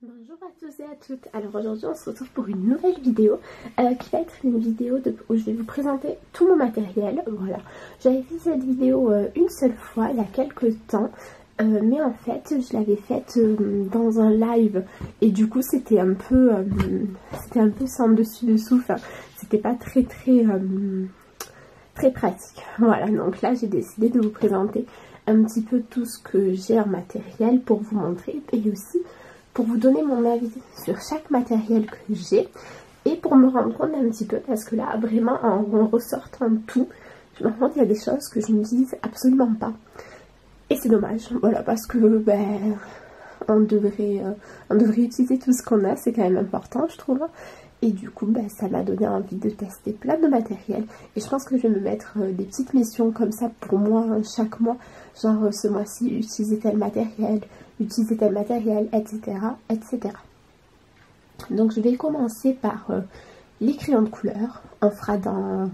Bonjour à tous et à toutes. Alors aujourd'hui on se retrouve pour une nouvelle vidéo qui va être une vidéo où je vais vous présenter tout mon matériel. Voilà, j'avais fait cette vidéo une seule fois il y a quelques temps, mais en fait je l'avais faite dans un live et du coup c'était un peu sans dessus dessous. Enfin, c'était pas très pratique. Voilà, donc là j'ai décidé de vous présenter un petit peu tout ce que j'ai en matériel pour vous montrer et aussi pour vous donner mon avis sur chaque matériel que j'ai et pour me rendre compte un petit peu, parce que là vraiment en ressortant tout, je me rends compte qu'il y a des choses que je n'utilise absolument pas et c'est dommage. Voilà, parce que on devrait utiliser tout ce qu'on a, c'est quand même important je trouve. Et du coup ça m'a donné envie de tester plein de matériel et je pense que je vais me mettre des petites missions comme ça pour moi chaque mois, genre ce mois-ci utiliser tel matériel, etc., etc. Donc je vais commencer par les crayons de couleur. On fera dans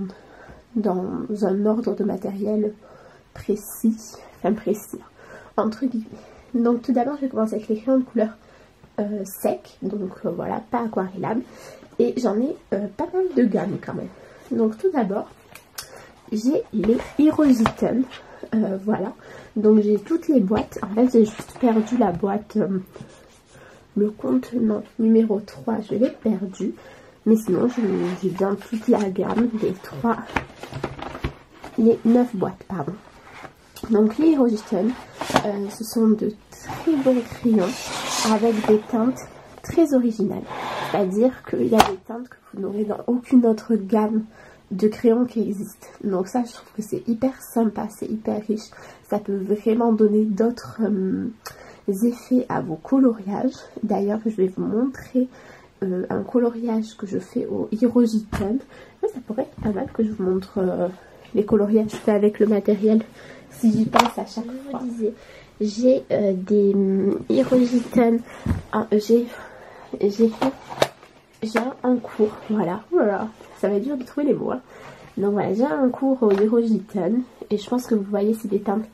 un ordre de matériel précis, entre guillemets. Donc tout d'abord je vais commencer avec les crayons de couleur secs, donc voilà, pas aquarellables. Et j'en ai pas mal de gamme quand même. Donc tout d'abord, j'ai les Hirositem. Voilà. Donc j'ai toutes les boîtes. En fait, j'ai juste perdu la boîte, le contenant numéro 3, je l'ai perdu. Mais sinon, j'ai bien toute la gamme les 9 boîtes, pardon. Donc les Hirositem, ce sont de très bons crayons avec des teintes très originales. C'est-à-dire qu'il y a des teintes que vous n'aurez dans aucune autre gamme de crayons qui existe. Donc ça, je trouve que c'est hyper sympa, c'est hyper riche. Ça peut vraiment donner d'autres effets à vos coloriages. D'ailleurs, je vais vous montrer un coloriage que je fais au Hirositem. Ça pourrait être pas mal que je vous montre les coloriages que je fais avec le matériel, si j'y pense à chaque fois. J'ai des Hirositem, j'ai un cours, voilà, ça va être dur de trouver les mots, hein. Donc voilà, j'ai un cours au Hirositem et je pense que vous voyez, c'est des teintes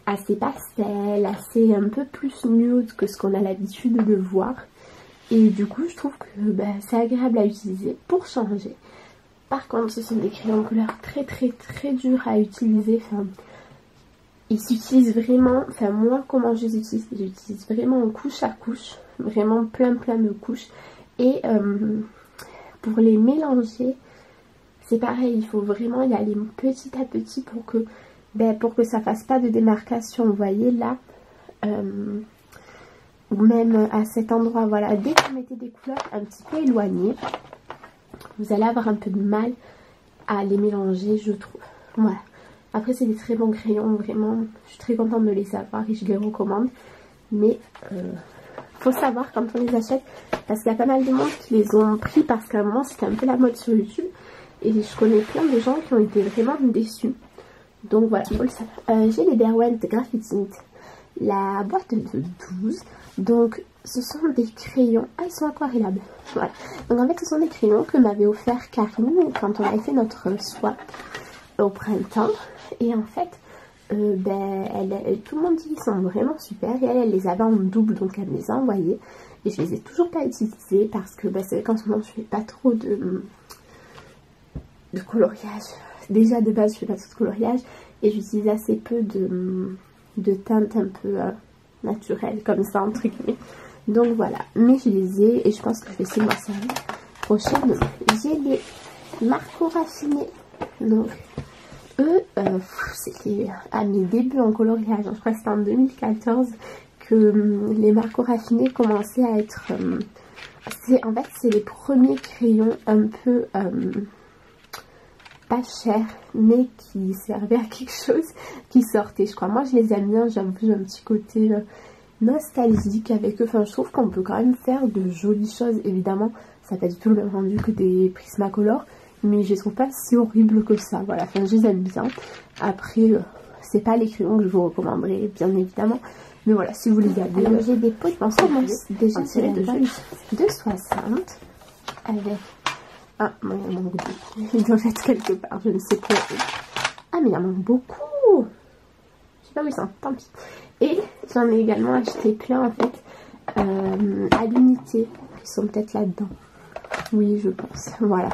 assez pastel, assez un peu plus nude que ce qu'on a l'habitude de voir. Et du coup, je trouve que c'est agréable à utiliser pour changer. Par contre, ce sont des crayons de couleur très durs à utiliser. Enfin, ils s'utilisent vraiment, enfin moi, comment je les utilise? J'utilise vraiment couche à couche, vraiment plein de couches. Et pour les mélanger, c'est pareil, il faut vraiment y aller petit à petit pour que ça fasse pas de démarcation. Vous voyez là, ou même à cet endroit, voilà, dès que vous mettez des couleurs un petit peu éloignées, vous allez avoir un peu de mal à les mélanger, je trouve. Voilà. Après, c'est des très bons crayons, vraiment, je suis très contente de les avoir et je les recommande. Mais faut savoir quand on les achète, parce qu'il y a pas mal de monde qui les ont pris parce qu'à un moment c'était un peu la mode sur YouTube et je connais plein de gens qui ont été vraiment déçus. Donc voilà, il faut le savoir. J'ai les Derwent Graphitint, la boîte de 12. Donc ce sont des crayons, ils sont aquarellables. Voilà. Donc en fait ce sont des crayons que m'avait offert Karine quand on avait fait notre swap au printemps. Et en fait tout le monde dit qu'ils sont vraiment super et elle les avait en double, donc elle me les a envoyés et je les ai toujours pas utilisés parce que c'est vrai qu'en ce moment je fais pas trop de coloriage. Déjà de base je fais pas trop de coloriage et j'utilise assez peu de teintes un peu naturelles comme ça entre guillemets. Donc voilà, mais je les ai et je pense que je vais essayer de m'en servir prochainement. J'ai les Marco raffinés, donc eux, c'était à mes débuts en coloriage, je crois que c'était en 2014 que les Marco raffinés commençaient à être... en fait, c'est les premiers crayons un peu pas chers, mais qui servaient à quelque chose, qui sortaient, je crois. Moi, je les aime bien, j'avoue, j'ai un petit côté nostalgique avec eux. Enfin, je trouve qu'on peut quand même faire de jolies choses, évidemment. Ça n'a pas du tout le même rendu que des Prismacolor, mais je les trouve pas si horribles que ça. Voilà, enfin je les aime bien. Après, c'est pas les crayons que je vous recommanderais, bien évidemment. Mais voilà, si vous les avez, j'ai des pots de pinceau déjà tirés de jeu de 60 avec... Ah, moi il en manque beaucoup. Il doit être quelque part, je ne sais pas. Ah, mais il en manque beaucoup. Je sais pas où ils sont, tant pis. Et j'en ai également acheté plein en fait à l'unité qui sont peut-être là-dedans. Oui, je pense. Voilà.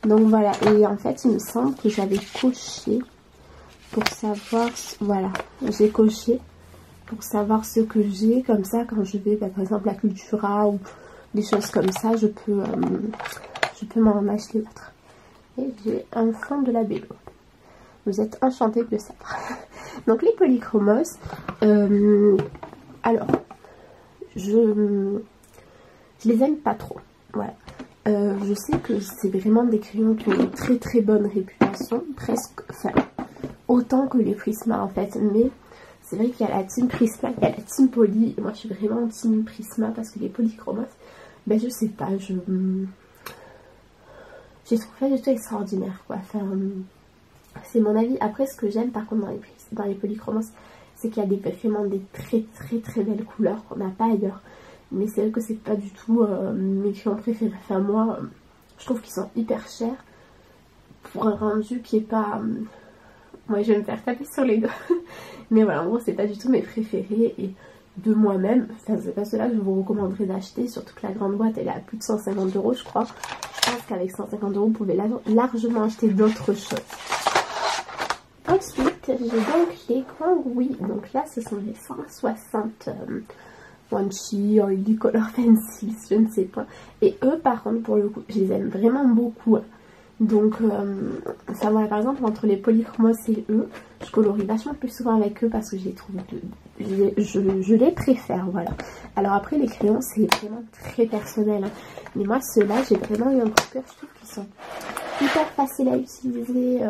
Donc voilà. Et en fait, il me semble que j'avais coché pour savoir... Voilà. J'ai coché pour savoir ce que j'ai. Comme ça, quand je vais, par exemple, à Cultura ou des choses comme ça, je peux m'en acheter d'autres. Et j'ai un fond de la Bello. Vous êtes enchantés de le savoir. Donc les polychromos, alors je les aime pas trop. Voilà. Je sais que c'est vraiment des crayons qui ont une très très bonne réputation, presque, enfin, autant que les Prisma en fait. Mais c'est vrai qu'il y a la team Prisma, il y a la team Poly. Et moi je suis vraiment team Prisma parce que les polychromos, ben je sais pas, je trouve pas du tout extraordinaire quoi. Enfin, c'est mon avis. Après, ce que j'aime par contre dans les polychromos, c'est qu'il y a vraiment des très très très belles couleurs qu'on n'a pas ailleurs. Mais c'est vrai que c'est pas du tout mes crayons préférés. Enfin moi, je trouve qu'ils sont hyper chers pour un rendu qui est pas... Moi je vais me faire taper sur les doigts. Mais voilà, en gros c'est pas du tout mes préférés. Et de moi-même, enfin c'est pas cela que je vous recommanderais d'acheter. Surtout que la grande boîte elle est à plus de 150 € je crois. Je pense qu'avec 150 € vous pouvez largement acheter d'autres choses. Ensuite, j'ai donc les Kwangwi. Donc là, ce sont les 160 Wanchi, Oily Color Pencils, je ne sais pas. Et eux, par contre, pour le coup, je les aime vraiment beaucoup. Donc, enfin voilà, par exemple, entre les polychromos et eux, je colorie vachement plus souvent avec eux parce que je les trouve, je les préfère, voilà. Alors après, les crayons, c'est vraiment très personnel. Hein. Mais moi, ceux-là, j'ai vraiment eu un coup de cœur. Je trouve qu'ils sont hyper faciles à utiliser.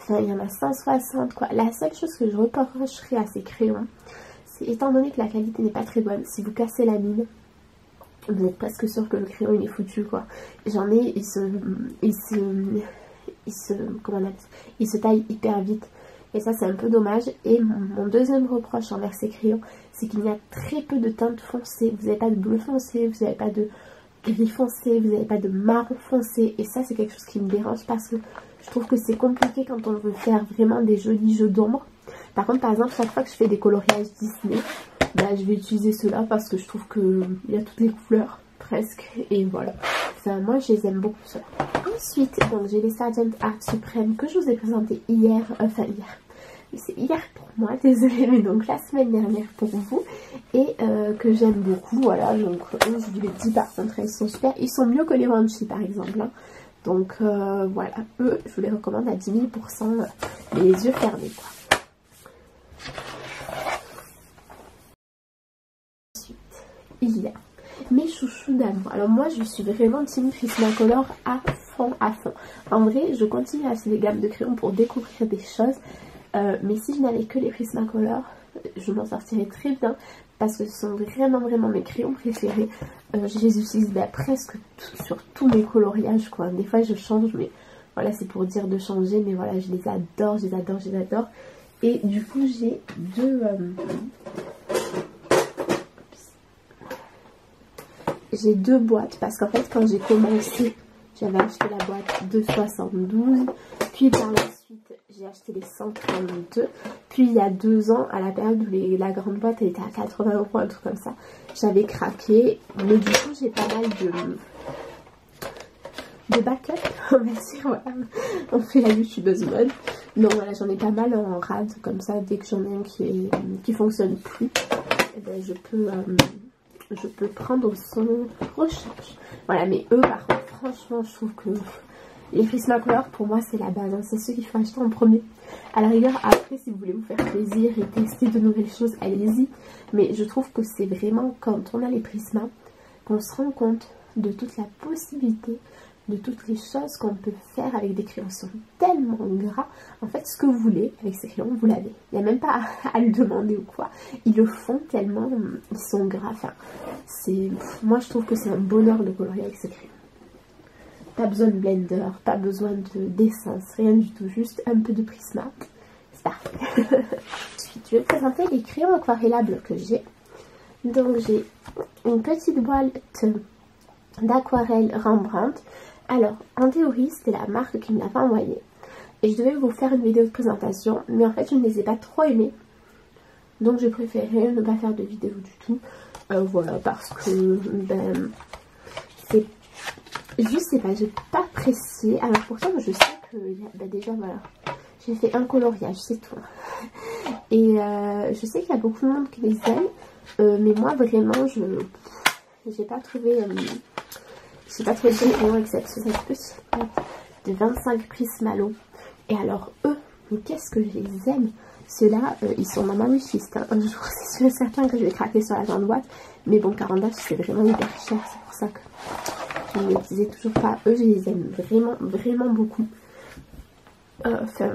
Enfin, il y en a 160 quoi. La seule chose que je reprocherais à ces crayons, c'est étant donné que la qualité n'est pas très bonne, si vous cassez la mine, vous êtes presque sûr que le crayon il est foutu quoi. J'en ai, il se taille hyper vite. Et ça c'est un peu dommage. Et mon deuxième reproche envers ces crayons, c'est qu'il y a très peu de teintes foncées. Vous n'avez pas de bleu foncé, vous n'avez pas de gris foncé, vous n'avez pas de marron foncé. Et ça c'est quelque chose qui me dérange parce que je trouve que c'est compliqué quand on veut faire vraiment des jolis jeux d'ombre. Par contre, par exemple, chaque fois que je fais des coloriages Disney, bah, je vais utiliser ceux-là parce que je trouve qu'il y a toutes les couleurs, presque. Et voilà. Enfin, moi, je les aime beaucoup, ceux-là. Ensuite, donc j'ai les Sargent Art Supreme que je vous ai présentés hier. Enfin, hier. C'est hier pour moi, désolée, mais donc la semaine dernière pour vous. Et que j'aime beaucoup, voilà. Donc, eux, je vous l'ai dit, par contre, ils sont super. Ils sont mieux que les Wanchi, par exemple. Hein. Donc voilà, eux, je vous les recommande à 10 000%, les yeux fermés quoi. Ensuite, il y a mes chouchous d'amour. Alors moi, je suis vraiment team Prismacolor à fond, à fond. En vrai, je continue à acheter des gammes de crayons pour découvrir des choses. Mais si je n'avais que les Prismacolor, je m'en sortirais très bien. Parce que ce sont vraiment mes crayons préférés. Je les utilise presque sur tous mes coloriages quoi. Des fois je change mais voilà c'est pour dire de changer. Mais voilà je les adore, je les adore, je les adore. Et du coup j'ai deux boîtes. Parce qu'en fait quand j'ai commencé j'avais acheté la boîte de 72. Puis par la suite j'ai acheté les 132. Puis il y a 2 ans, à la période où la grande boîte elle était à 80 €, un truc comme ça, j'avais craqué. Mais du coup j'ai pas mal de backup, on va dire, voilà. On fait la youtubeuse mode. Donc voilà, j'en ai pas mal en rade, comme ça, dès que j'en ai un qui fonctionne plus, eh ben, je peux prendre son recharge. Voilà, mais eux par contre, franchement, je trouve que les Prismacolor pour moi c'est la base, hein. C'est ceux qu'il faut acheter en premier. À la rigueur, après si vous voulez vous faire plaisir et tester de nouvelles choses, allez-y. Mais je trouve que c'est vraiment quand on a les Prisma qu'on se rend compte de toute la possibilité, de toutes les choses qu'on peut faire avec des crayons. Ils sont tellement gras. En fait, ce que vous voulez avec ces crayons, vous l'avez. Il n'y a même pas à le demander ou quoi. Ils le font tellement, ils sont gras. Enfin, moi je trouve que c'est un bonheur de colorier avec ces crayons. Pas besoin de blender, pas besoin d'essence, rien du tout, juste un peu de Prisma. C'est parfait. Ensuite, je vais vous présenter les crayons aquarellables que j'ai. Donc j'ai une petite boîte d'aquarelle Rembrandt. Alors, en théorie, c'était la marque qui me l'avait envoyé. Et je devais vous faire une vidéo de présentation, mais en fait, je ne les ai pas trop aimées. Donc j'ai préféré ne pas faire de vidéo du tout. Voilà, parce que ben, c'est... Je sais pas, j'ai pas apprécié. Alors pourtant je sais que ben, déjà voilà, j'ai fait un coloriage, c'est tout. Et je sais qu'il y a beaucoup de monde qui les aime, mais moi vraiment j'ai pas trouvé vraiment exceptionnel. Cette petite boîte de 25 Prismalo. Et alors eux, mais qu'est-ce que je les aime. Ceux-là, ils sont dans ma wishlist. Hein. Un jour, c'est sûr et certain que je vais craquer sur la grande boîte. Mais bon, 40 $, c'est vraiment hyper cher. C'est pour ça que je ne les utilisais toujours pas. Eux, je les aime vraiment, vraiment beaucoup. Enfin,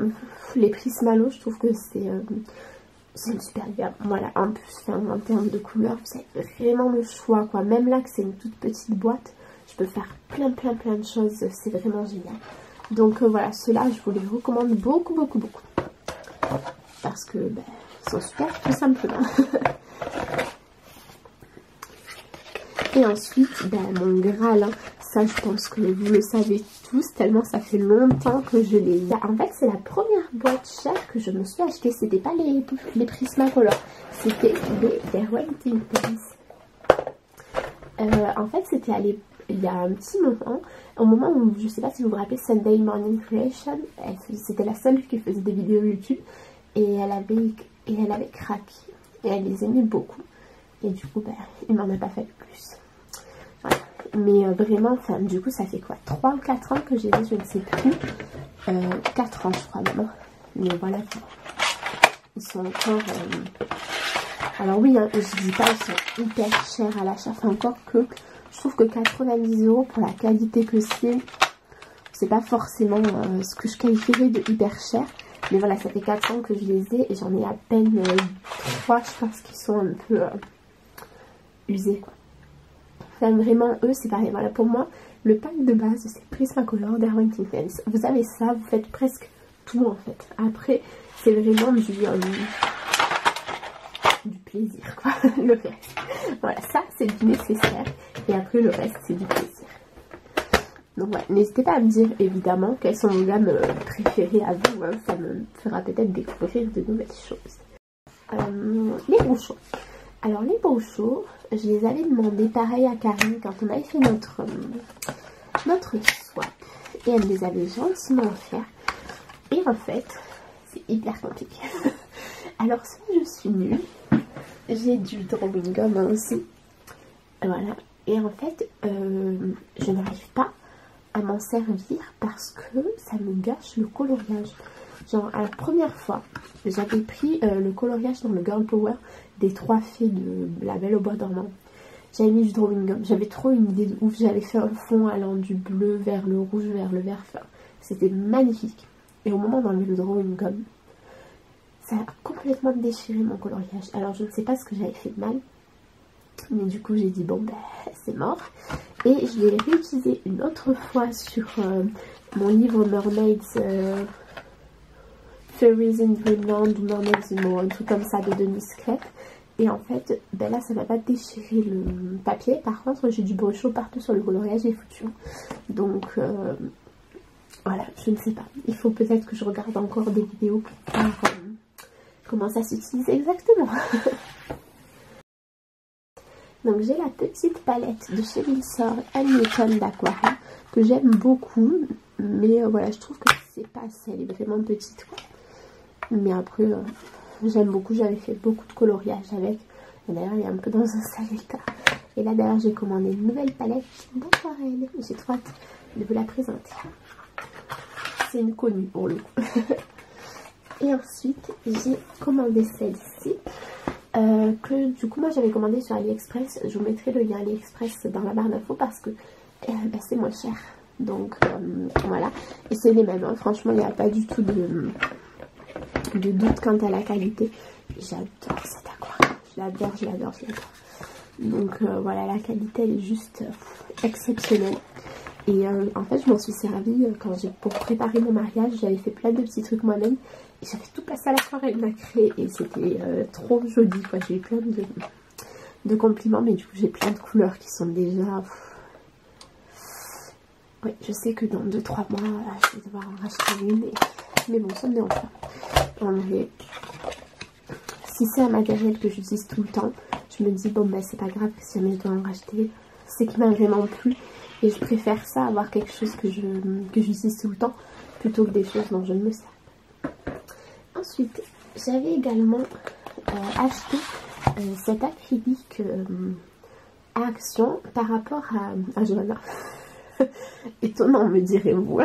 les Prismalo, je trouve que c'est une super gamme. Voilà, en plus, en termes de couleurs, vous avez vraiment le choix, quoi. Même là, que c'est une toute petite boîte, je peux faire plein de choses. C'est vraiment génial. Donc voilà, ceux-là, je vous les recommande beaucoup. Parce que ben, ils sont super, tout simplement. Et ensuite, ben, mon Graal, hein, ça je pense que vous le savez tous, tellement ça fait longtemps que je l'ai. En fait, c'est la première boîte chère que je me suis achetée. C'était pas les Prismacolor, c'était les Derwentings Pens. En fait, c'était il y a un petit moment, au moment où, je sais pas si vous vous rappelez, Sunday Morning Creation, c'était la seule qui faisait des vidéos YouTube. Et elle avait craqué. Et elle les aimait beaucoup. Et du coup, ben, il m'en a pas fait plus. Voilà. Mais vraiment, enfin, du coup, ça fait quoi, 3 ou 4 ans que j'ai les, je ne sais plus. 4 ans, je crois, maintenant. Mais voilà, ils sont encore... Alors oui, hein, je dis pas, ils sont hyper chers à l'achat. Enfin, encore que, je trouve que 90 € pour la qualité que c'est pas forcément ce que je qualifierais de hyper cher. Mais voilà, ça fait 4 ans que je les ai et j'en ai à peine 3, je pense, qui sont un peu usés, quoi. Enfin, vraiment, eux, c'est pareil. Voilà, pour moi, le pack de base, c'est Prismacolor Derwentings Pens. Vous avez ça, vous faites presque tout, en fait. Après, c'est vraiment du plaisir, quoi. Le reste. Voilà, ça, c'est du nécessaire. Et après, le reste, c'est du plaisir. Donc ouais, n'hésitez pas à me dire évidemment quelles sont vos gammes préférées à vous, hein. Ça me fera peut-être découvrir de nouvelles choses. Les brochos. Alors les brochos, je les avais demandé pareil à Karine quand on avait fait notre swap. Et elle me les avait gentiment offerts. Et en fait, c'est hyper compliqué. Alors soit je suis nulle, j'ai du drawing gum aussi. Voilà. Et en fait, je n'arrive pas à m'en servir parce que ça me gâche le coloriage. Genre, à la première fois, j'avais pris le coloriage dans le Girl Power des 3 fées de La Belle au Bois dormant. J'avais mis du drawing gum. J'avais trop une idée de ouf. J'avais fait un fond allant du bleu vers le rouge vers le vert. Enfin, c'était magnifique. Et au moment d'enlever le drawing gum, ça a complètement déchiré mon coloriage. Alors, je ne sais pas ce que j'avais fait de mal. Mais du coup, j'ai dit, bon, ben, c'est mort. Et je l'ai réutilisé une autre fois sur mon livre Mermaids... Fairies in Dreamland ou Mermaids in More, un truc comme ça de Denise Clef. Et en fait, ben là, ça va pas déchirer le papier. Par contre, j'ai du brochot partout sur le coloriage et foutu. Donc, voilà, je ne sais pas. Il faut peut-être que je regarde encore des vidéos pour voir comment ça s'utilise exactement. Donc, j'ai la petite palette de chez Winsor Newton d'Aquarelle que j'aime beaucoup. Mais voilà, je trouve que c'est pas assez. Elle est vraiment petite, quoi. Mais après, j'aime beaucoup. J'avais fait beaucoup de coloriage avec. D'ailleurs, elle est un peu dans un sale état. Et là, d'ailleurs, j'ai commandé une nouvelle palette d'aquarelle. J'ai trop hâte de vous la présenter. C'est une connue pour le coup. Et ensuite, j'ai commandé celle-ci. Que du coup, moi, j'avais commandé sur AliExpress. Je vous mettrai le lien AliExpress dans la barre d'infos parce que bah, c'est moins cher. Donc, voilà. Et c'est les mêmes. Hein. Franchement, il n'y a pas du tout de doute quant à la qualité. J'adore cette aquarelle. Je l'adore. Donc voilà, la qualité elle est juste exceptionnelle. Et en fait je m'en suis servie pour préparer mon mariage. J'avais fait plein de petits trucs moi-même et j'avais tout passé à l'aquarelle nacrée et c'était trop joli, quoi. J'ai eu plein de compliments, mais du coup j'ai plein de couleurs qui sont déjà... Oui, je sais que dans 2-3 mois je vais devoir en racheter une, mais bon, ça me dérange pas. En vrai, si c'est un matériel que j'utilise tout le temps, je me dis bon bah c'est pas grave, si jamais je dois en racheter, c'est qu'il m'a vraiment plu. Et je préfère ça, avoir quelque chose que j'utilise tout le temps, plutôt que des choses dont je ne me sers pas. Ensuite, j'avais également acheté cet acrylique à action par rapport à Johanna. Étonnant, me direz-vous.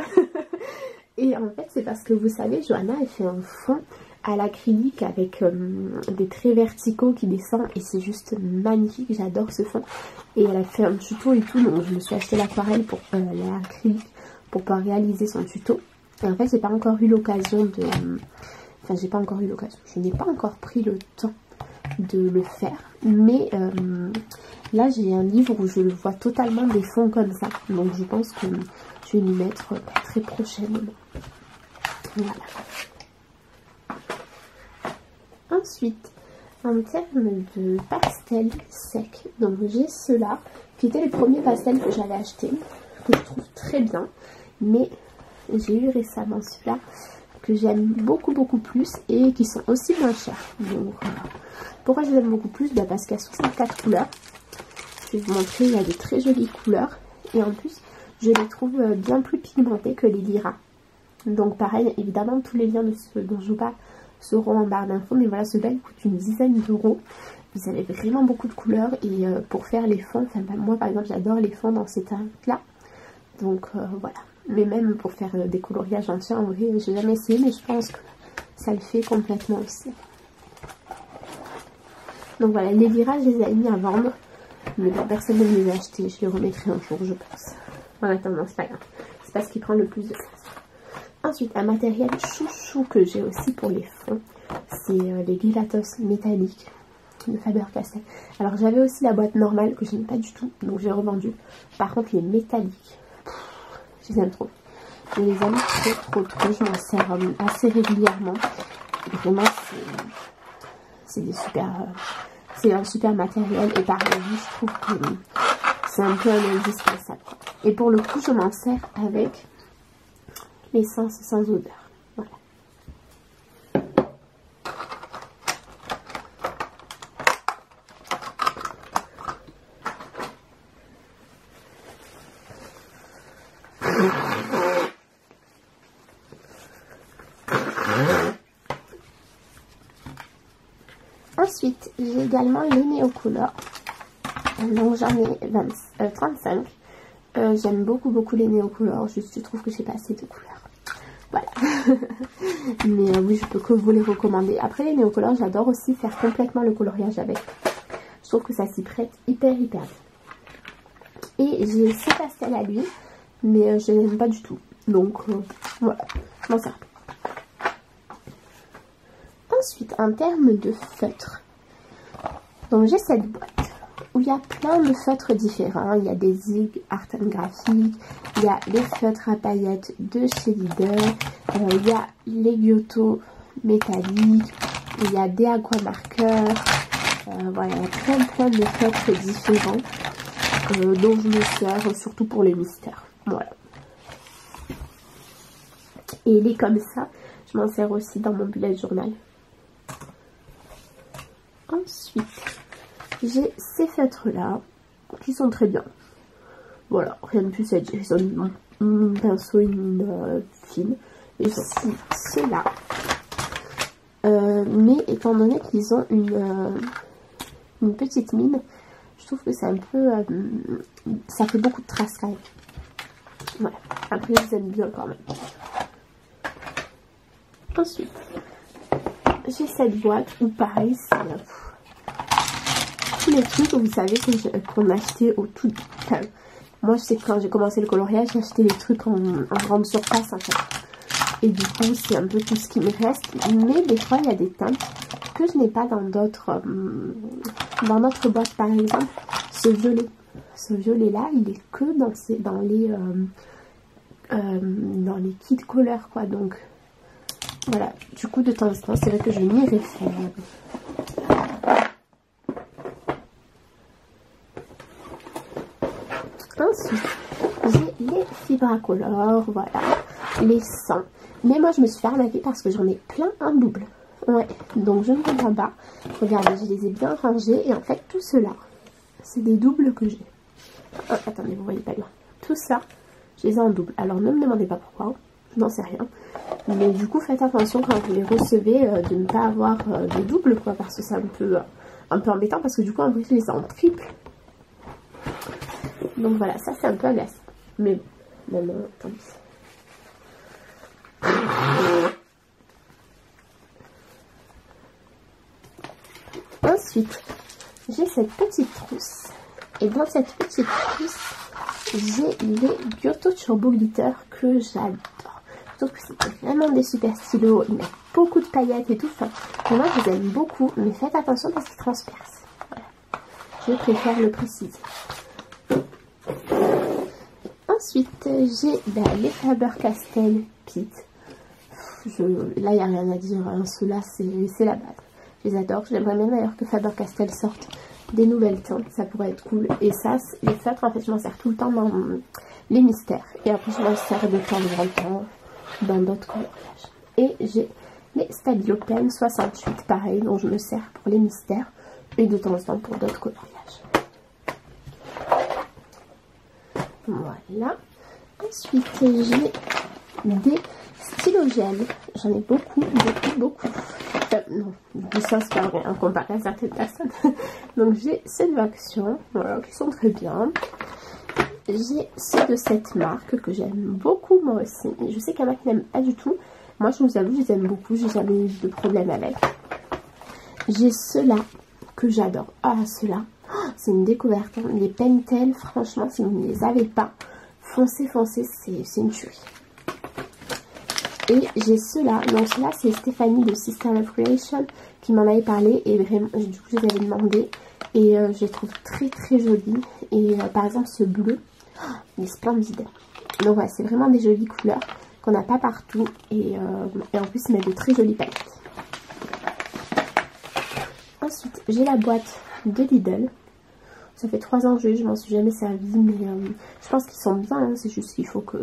Et en fait, c'est parce que vous savez, Johanna, elle fait un fond à l'acrylique avec des traits verticaux qui descendent et c'est juste magnifique, j'adore ce fond. Et elle a fait un tuto et tout, donc je me suis acheté l'aquarelle pour l'acrylique pour pouvoir réaliser son tuto. Et en fait, j'ai pas encore eu l'occasion de... Enfin, j'ai pas encore eu l'occasion, je n'ai pas encore pris le temps de le faire. Mais là, j'ai un livre où je le vois totalement des fonds comme ça. Donc je pense que je vais m'y mettre très prochainement. Voilà. Ensuite, en termes de pastels secs, donc j'ai ceux-là, qui étaient les premiers pastels que j'avais achetés, que je trouve très bien, mais j'ai eu récemment ceux-là, que j'aime beaucoup plus, et qui sont aussi moins chers. Donc, pourquoi je les aime beaucoup plus? Bah parce qu'il y a 64 couleurs, je vais vous montrer, il y a de très jolies couleurs, et en plus, je les trouve bien plus pigmentés que les liras. Donc pareil, évidemment, tous les liens de ceux dont je vous parle seront en barre d'infos, mais voilà, ceux-là ils coûtent une dizaine d'euros. Vous avez vraiment beaucoup de couleurs et pour faire les fonds, enfin moi par exemple j'adore les fonds dans ces teintes là, donc voilà. Mais même pour faire des coloriages entiers, en vrai j'ai jamais essayé, mais je pense que ça le fait complètement aussi. Donc voilà, les liras je les ai mis à vendre, mais bon, personne ne les a achetés, je les remettrai un jour je pense. En attendant, c'est pas grave, c'est pas ce qui prend le plus de place. Ensuite, un matériel chouchou que j'ai aussi pour les fonds, c'est les Gelatos métalliques de Faber-Castell. Alors j'avais aussi la boîte normale que je n'aime pas du tout, donc j'ai revendu. Par contre les métalliques, je les aime trop. Je les aime trop, je m'en sers assez régulièrement. Et vraiment c'est un super matériel et pareil, je trouve que c'est un peu un indispensable. Et pour le coup je m'en sers avec l'essence sans odeur. Voilà. Ensuite, j'ai également les Neocolor. Donc j'en ai 35. J'aime beaucoup les Neocolor, je trouve que j'ai pas assez de couleurs. Voilà. Mais oui, je peux que vous les recommander. Après les Neocolor, j'adore aussi faire complètement le coloriage avec. Je trouve que ça s'y prête hyper bien. Et j'ai ce pastel à lui, mais je l'aime pas du tout. Donc voilà, je m'en sers pas. Ensuite, en termes de feutres, donc j'ai cette boîte où il y a plein de feutres différents. Il y a des Zig Art & Graphic, il y a les feutres à paillettes de chez Lidl, il y a les Giotto métalliques, il y a des aquamarqueurs, voilà, il y a plein de feutres différents dont je me sers surtout pour les mystères. Voilà. Et les comme ça, je m'en sers aussi dans mon bullet journal. Ensuite, j'ai ces feutres-là, qui sont très bien. Voilà, rien de plus à dire. Ils ont une pinceau, une fine. Et aussi ceux-là. Mais étant donné qu'ils ont une petite mine, je trouve que c'est un peu... ça fait beaucoup de traces quand même. Voilà, après je les aime bien quand même. Ensuite, j'ai cette boîte où pareil, c'est... tous les trucs, vous savez, qu'on achetait au tout... Enfin, moi, je sais que quand j'ai commencé le coloriage, j'ai acheté les trucs en grande surface, en fait. Et du coup, c'est un peu tout ce qui me reste. Mais des fois, il y a des teintes que je n'ai pas dans d'autres... dans notre boîte, par exemple. Ce violet. Ce violet-là, il est que dans les kits couleurs, quoi. Donc, voilà. Du coup, de temps en temps, c'est vrai que je m'y réfère. Ensuite, j'ai les Fibracolor, voilà, les 100. Mais moi, je me suis fait arnaquer parce que j'en ai plein en double. Ouais, donc je ne comprends pas. Regardez, je les ai bien rangés. Et en fait, tout cela, c'est des doubles que j'ai. Oh, attendez, vous voyez pas bien. Tout ça, je les ai en double. Alors, ne me demandez pas pourquoi. Je n'en sais rien. Mais du coup, faites attention quand vous les recevez de ne pas avoir de double, quoi. Parce que c'est un peu embêtant. Parce que du coup, en vrai, je les ai en triple. Donc voilà, ça c'est un peu agaçant. Mais bon, non, tant pis. Ensuite, j'ai cette petite trousse. Et dans cette petite trousse, j'ai les Giotto Turbo Glitter que j'adore. Je trouve que c'est vraiment des super stylos. Ils mettent beaucoup de paillettes et tout. Enfin, moi, je les aime beaucoup. Mais faites attention parce qu'ils transpercent. Voilà. Je préfère le préciser. Ensuite, j'ai les Faber-Castell Pit. Là, il n'y a rien à dire. Hein. Ceux-là, c'est la base. Je les adore. J'aimerais bien d'ailleurs que Faber-Castell sorte des nouvelles teintes. Ça pourrait être cool. Et ça, les feutres, en fait, je m'en sers tout le temps dans les mystères. Et après, je m'en sers de temps en temps dans d'autres coloriages. Et j'ai les Stabilo Pen 68, pareil, dont je me sers pour les mystères. Et de temps en temps pour d'autres coloriages. Voilà. Ensuite, j'ai des stylos gel. J'en ai beaucoup. Non, je ça c'est pas vrai, hein, comparé à certaines personnes. Donc, j'ai ceux de Action, voilà, qui sont très bien. J'ai ceux de cette marque que j'aime beaucoup, moi aussi. Je sais qu'il y en a qui n'aiment pas du tout. Moi, je vous avoue, je les aime beaucoup. J'ai jamais eu de problème avec. J'ai ceux-là que j'adore. Ah, ceux-là. C'est une découverte. Hein. Les Pentel, franchement, si vous ne les avez pas, foncez, c'est une tuerie. Et j'ai ceux-là. Donc, ceux-là, c'est Stéphanie de Sister of Creation qui m'en avait parlé. Et vraiment, du coup, je les avais demandé. Et je les trouve très jolis. Et par exemple, ce bleu, il est splendide. Donc, voilà, c'est vraiment des jolies couleurs qu'on n'a pas partout. Et en plus, ils mettent de très jolies palettes. Ensuite, j'ai la boîte de Lidl. Ça fait 3 ans que je m'en suis jamais servi, mais je pense qu'ils sont bien. Hein, c'est juste qu'il faut que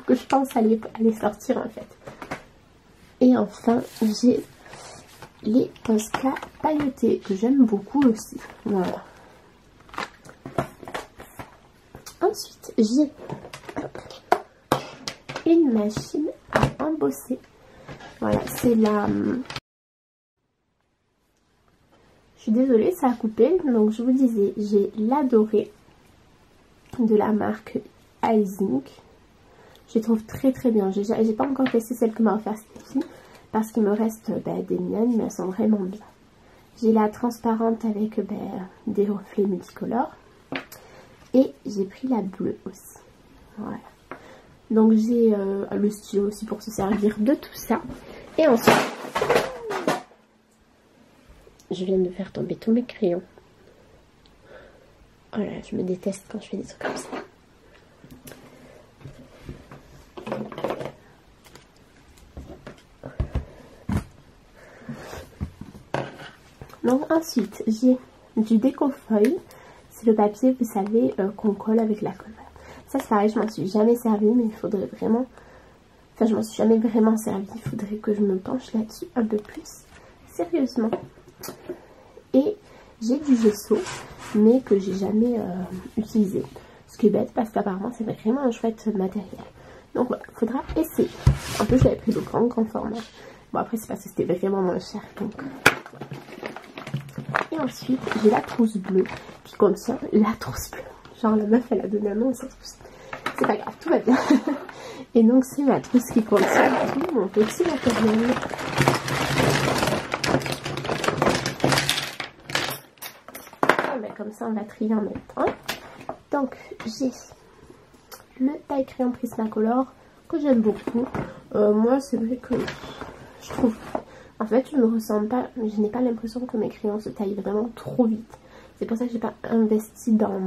je pense à les sortir en fait. Et enfin, j'ai les Posca pailletés que j'aime beaucoup aussi. Voilà. Ensuite, j'ai une machine à embosser. Voilà, c'est la... Je suis désolée, ça a coupé. Donc, je vous disais, j'ai la dorée de la marque Icing. Je les trouve très bien. J'ai pas encore testé celle que m'a offert Stéphie parce qu'il me reste des miennes, mais elles sont vraiment bien. J'ai la transparente avec des reflets multicolores. Et j'ai pris la bleue aussi. Voilà. Donc, j'ai le stylo aussi pour se servir de tout ça. Et ensuite... Je viens de faire tomber tous mes crayons. Oh là, je me déteste quand je fais des trucs comme ça. Donc ensuite, j'ai du décofoil. C'est le papier, vous savez, qu'on colle avec la colle. Ça, c'est pareil, je m'en suis jamais servi, mais il faudrait vraiment... Enfin, je m'en suis jamais vraiment servi. Il faudrait que je me penche là-dessus un peu plus sérieusement. Et j'ai du gesso, mais que j'ai jamais utilisé. Ce qui est bête, parce qu'apparemment, c'est vraiment un chouette matériel. Donc voilà, faudra essayer. En plus, j'avais pris le grand format. Bon, après, c'est parce que c'était vraiment moins cher. Donc... Et ensuite, j'ai la trousse bleue qui contient la trousse bleue. Genre, la meuf, elle a donné un nom à sa trousse. C'est pas grave, tout va bien. Et donc, c'est ma trousse qui contient tout mon petit matériel. Comme ça, on va trier en même temps. Donc, j'ai le taille crayon Prismacolor que j'aime beaucoup. Moi, c'est vrai que je trouve... En fait, je ne ressens pas... Je n'ai pas l'impression que mes crayons se taillent vraiment trop vite. C'est pour ça que je n'ai pas investi dans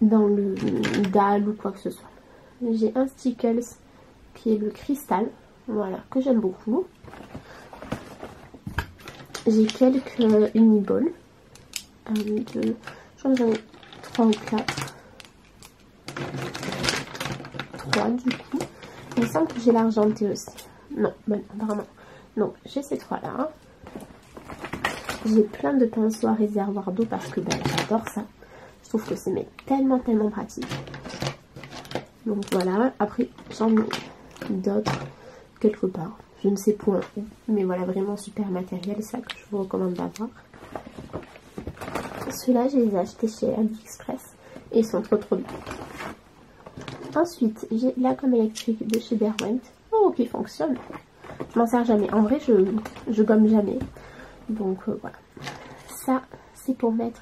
le dalle ou quoi que ce soit. J'ai un Stickles qui est le cristal. Voilà, que j'aime beaucoup. J'ai quelques Uniballs. 1, 2, je crois que j'en ai 3 ou 4. 3 du coup. Il me semble que j'ai l'argenté aussi. Non, ben, apparemment. Donc j'ai ces trois là. J'ai plein de pinceaux à réservoir d'eau parce que j'adore ça. Je trouve que c'est tellement pratique. Donc voilà, après j'en ai d'autres quelque part. Je ne sais point où, mais voilà, vraiment super matériel, ça que je vous recommande d'avoir. Ceux-là, je les ai achetés chez AliExpress et ils sont trop bien. Ensuite, j'ai la gomme électrique de chez Derwent. Oh, qui fonctionne. Je m'en sers jamais. En vrai, je gomme jamais. Donc voilà. Ça, c'est pour mettre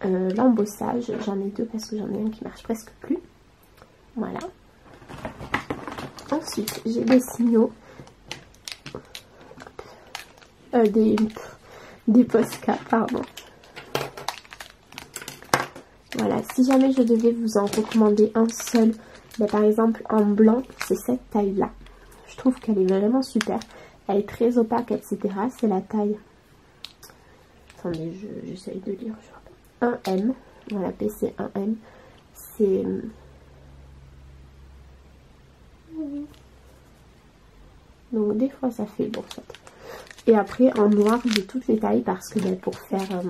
l'embossage. J'en ai deux parce que j'en ai un qui marche presque plus. Voilà. Ensuite, j'ai des signaux. Des Posca, pardon. Voilà, si jamais je devais vous en recommander un seul, par exemple en blanc, c'est cette taille-là. Je trouve qu'elle est vraiment super. Elle est très opaque, etc. C'est la taille. Attendez, j'essaye de lire. 1M. Voilà, PC 1M. C'est... Donc des fois ça fait bon ça. Et après en noir de toutes les tailles parce que pour faire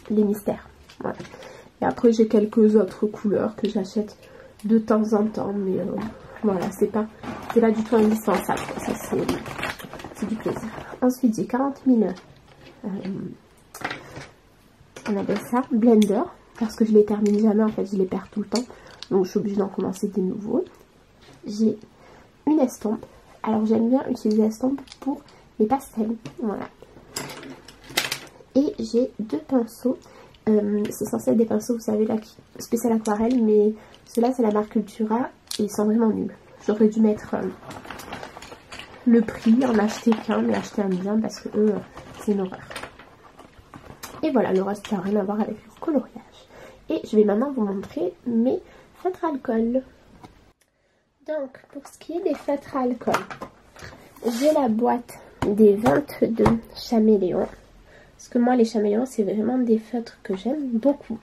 les mystères. Voilà. Et après j'ai quelques autres couleurs que j'achète de temps en temps, mais voilà, c'est pas du tout indispensable. Ça c'est du plaisir. Ensuite j'ai 40 000 on appelle ça blender parce que je les termine jamais, en fait je les perds tout le temps, donc je suis obligée d'en commencer des nouveaux. J'ai une estompe. Alors j'aime bien utiliser l'estompe pour les pastels, voilà. Et j'ai deux pinceaux. C'est censé être des pinceaux, vous savez, là, spécial aquarelle, mais ceux-là c'est la marque Cultura et ils sont vraiment nuls. J'aurais dû mettre le prix, en acheter qu'un, mais acheter un bien parce que eux, c'est une horreur. Et voilà, le reste ça n'a rien à voir avec le coloriage. Et je vais maintenant vous montrer mes feutres alcool. Donc, pour ce qui est des feutres à alcool, j'ai la boîte des 22 Chaméléons. Parce que moi, les Chaméléons, c'est vraiment des feutres que j'aime beaucoup.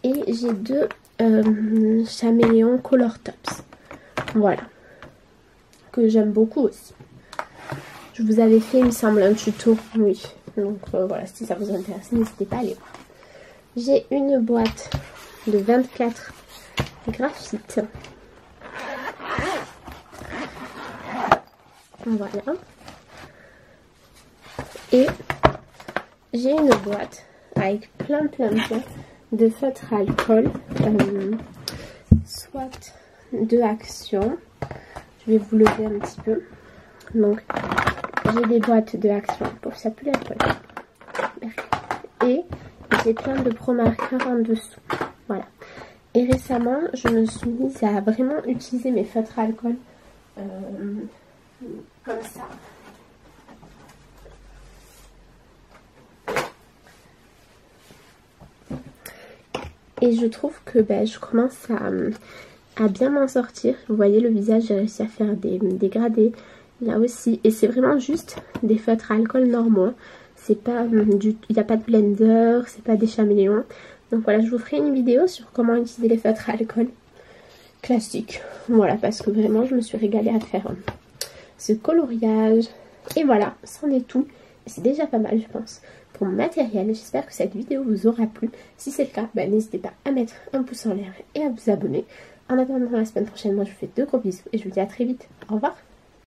Et j'ai deux Chaméléons Color Tops. Voilà. Que j'aime beaucoup aussi. Je vous avais fait, il me semble, un tuto. Oui. Donc, voilà, si ça vous intéresse, n'hésitez pas à aller voir. J'ai une boîte de 24 graphites. Voilà. Et j'ai une boîte avec plein de feutres alcool. Soit de Action. Je vais vous lever un petit peu. Donc, j'ai des boîtes de Action pour ça plus l'alcool. Et j'ai plein de pro marqueurs en dessous. Voilà. Et récemment, je me suis mise à vraiment utiliser mes feutres alcool comme ça. Et je trouve que je commence à bien m'en sortir. Vous voyez le visage, j'ai réussi à faire des dégradés là aussi. Et c'est vraiment juste des feutres à alcool normaux. C'est pas il n'y a pas de blender, c'est pas des Chaméléons. Donc voilà, je vous ferai une vidéo sur comment utiliser les feutres à alcool classiques. Voilà, parce que vraiment je me suis régalée à faire ce coloriage. Et voilà, c'en est tout. C'est déjà pas mal, je pense, pour mon matériel. J'espère que cette vidéo vous aura plu. Si c'est le cas, n'hésitez pas à mettre un pouce en l'air et à vous abonner. En attendant la semaine prochaine, moi je vous fais de gros bisous et je vous dis à très vite. Au revoir.